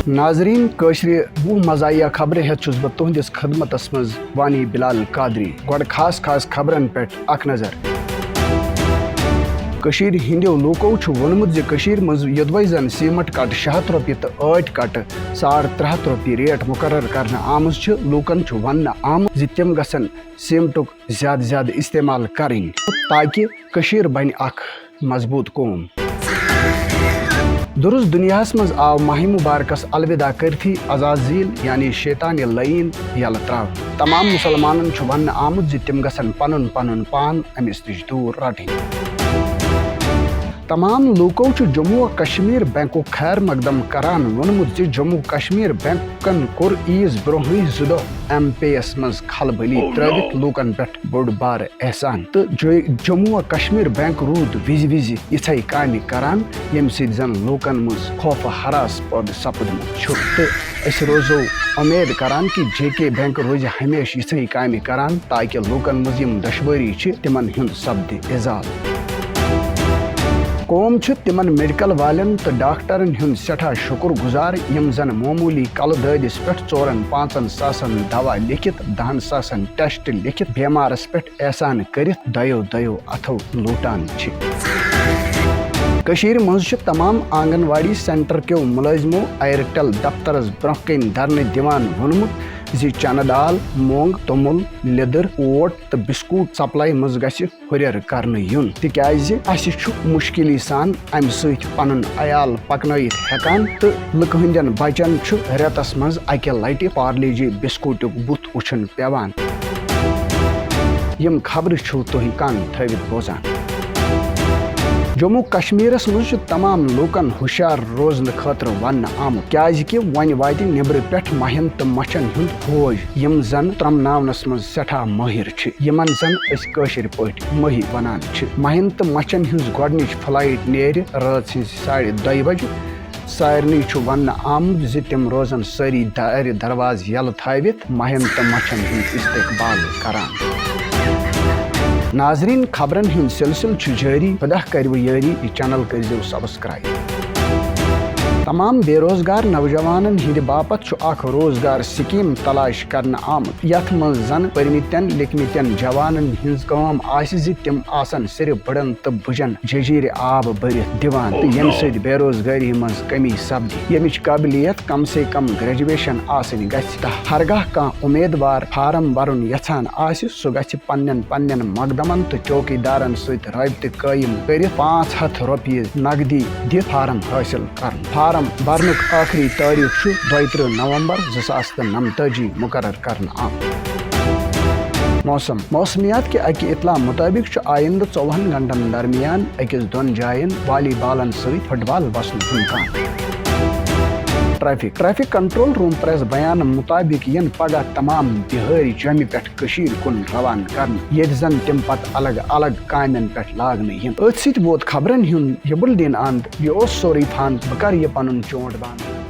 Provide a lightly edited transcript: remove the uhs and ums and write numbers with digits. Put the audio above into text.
ناظرین کشر وہ مزاحیہ خبریں ہیت چھس بہ تہندس خدمتس مز وانی بلال قادری گوڑ خاص خبرن پہ اخ نظر کشیر ہندیو لوکو ونمت زی مز یدوے زن سیمٹ کٹ 600 روپیہ تو آٹ کٹ 350 روپیہ ریٹ مقرر کرنا آمز لوکن ون آمت زی تم گھن سیمٹک زیادہ استعمال کریں تاکہ کشیر بن اخ مضبوط قوم. درست دنیاس مز آو ماہ مبارکس الوداع کرتھی عزازیل یعنی شیطان لعین یل تراو. تمام مسلمانن ون آمت زی تم گھن پنن پان امس نش دور رٹیں. تمام لوکو جموں و کشمیر بینک خیر مقدم کران ونمت زی جموں کشمیر بینکن کور عیز برہی 2 دہ ایم پے یس مز کھلبلی ترٲوِتھ لوکن پہ بوڑ بار احسان تو جموں و کشمیر بینک رود وز یتھے کامہ کران یم سۭتۍ زن لوکن مز خوف ہراس پٲدٕ سپدمت تو اس روزو امید کران کہ جے کے بینک روز ہمیشہ یتھے کامہ کران تاکہ لوکن مز یم دشواری تمن ہند سپدِ ازال. قوم تمن میڈیکل والن تو ڈاکٹرن ہند سٹھا شکر گزار یم زن معمولی کل دادس پہ 4-5 ساسن دوا لکھت 10 ساسن ٹیسٹ لکھت بیمارس پہ احسان کرت دیو اتھو لوٹان. کشیر مز تمام آنگن واڑی سینٹر کیو ملازمو ایئرٹیل دفترس برہ کن دھرنے دیوان ونمت زی چنہ دال مونگ تومل لیدر اوٹ تو بسکوٹ سپلائی مز گژھِ ہُریر کرنہٕ یُن تِکیازِ اسہِ چھُ مشکلی سان امہِ سۭتۍ پنُن عیال پکنٲیِتھ ہٮ۪کان تہٕ لُکہٕ ہٕنٛدٮ۪ن بچن چھُ رٮ۪تس منٛز اکہِ لٹہِ پارلے جی بسکوٗٹُک بُتھ وٕچھُن پیوان. یِم خبرٕ چھِو تُہۍ کن تھٲوِتھ بوزان. جموں کشمیرس مز تمام لوکن ہوشیار روزن خاطر ون آمت کیازکہ ون واتہ نبر پہ مہین تو مچھن ہند فوج یم زن ترمناونس مز سٹھا ماہر یمن زن اس قاشر پٲٹھۍ مہی ونان مہین تو مچھن ہز گۄڈنِچ فلائٹ نیرِ رات 2:30 بجے. سارنٕے چھُ وننہٕ آمُت زِ تِم روزن سٲری دارِ درواز یلہٕ تھٲوِتھ مہین تو مچھن ہُنٛد استقبال کران. ناظرین خبرن ہند سلسل جاری خدا کرو یاری یہ چینل کرزو سبسکرائب. تمام بے روزگار نوجوانن ہند باپت اخ روزگار سکیم تلاش کرنا آمت یتھ مز زن پرمتین لکھمتین جوانن ہز کام آسہِ زِ تم آسن صرف بڑن تو بجن ججیر آب بھرتھ دِوان تو یم سۭتۍ بے روزگاری مز کمی سپدِ یمچ قابلیت کم سے کم گریجویشن آسن گژھِ تہٕ ہرگاہ کانٛہہ امیدوار فارم بھرُن یژھان آسہِ سُہ گژھِ پننٮ۪ن مقدمن تہٕ چوکیدارن سۭتۍ رٲبطہٕ قٲیِم کٔرِتھ 500 رۄپیہِ نقدی دِتھ فارم حٲصِل کرُن. فارم بھرنُک آخری تٲریخ 32 نومبر 2029 مقرر کرنہٕ آمُت. موسمیات کے اکہ اطلاع مطابق آئندہ 24 گھنٹن درمیان 1-2 جائن والی بالن سۭتۍ فٹ بال وسنُک امکان. ٹریفک کنٹرول روم پریس بیان مطابق ین پگہ تمام بہاری جمہِ پہ کن روان کرنہٕ ییٚتہِ زن تم پتہٕ الگ کامین پہ لاگنہٕ ین. أتھۍ سۭتۍ ووت خبرن ہُنٛد یہ بُلٹین انٛد. یہ اوس سورُے فن بہٕ کرٕ یہ پنُن چونٹ بند.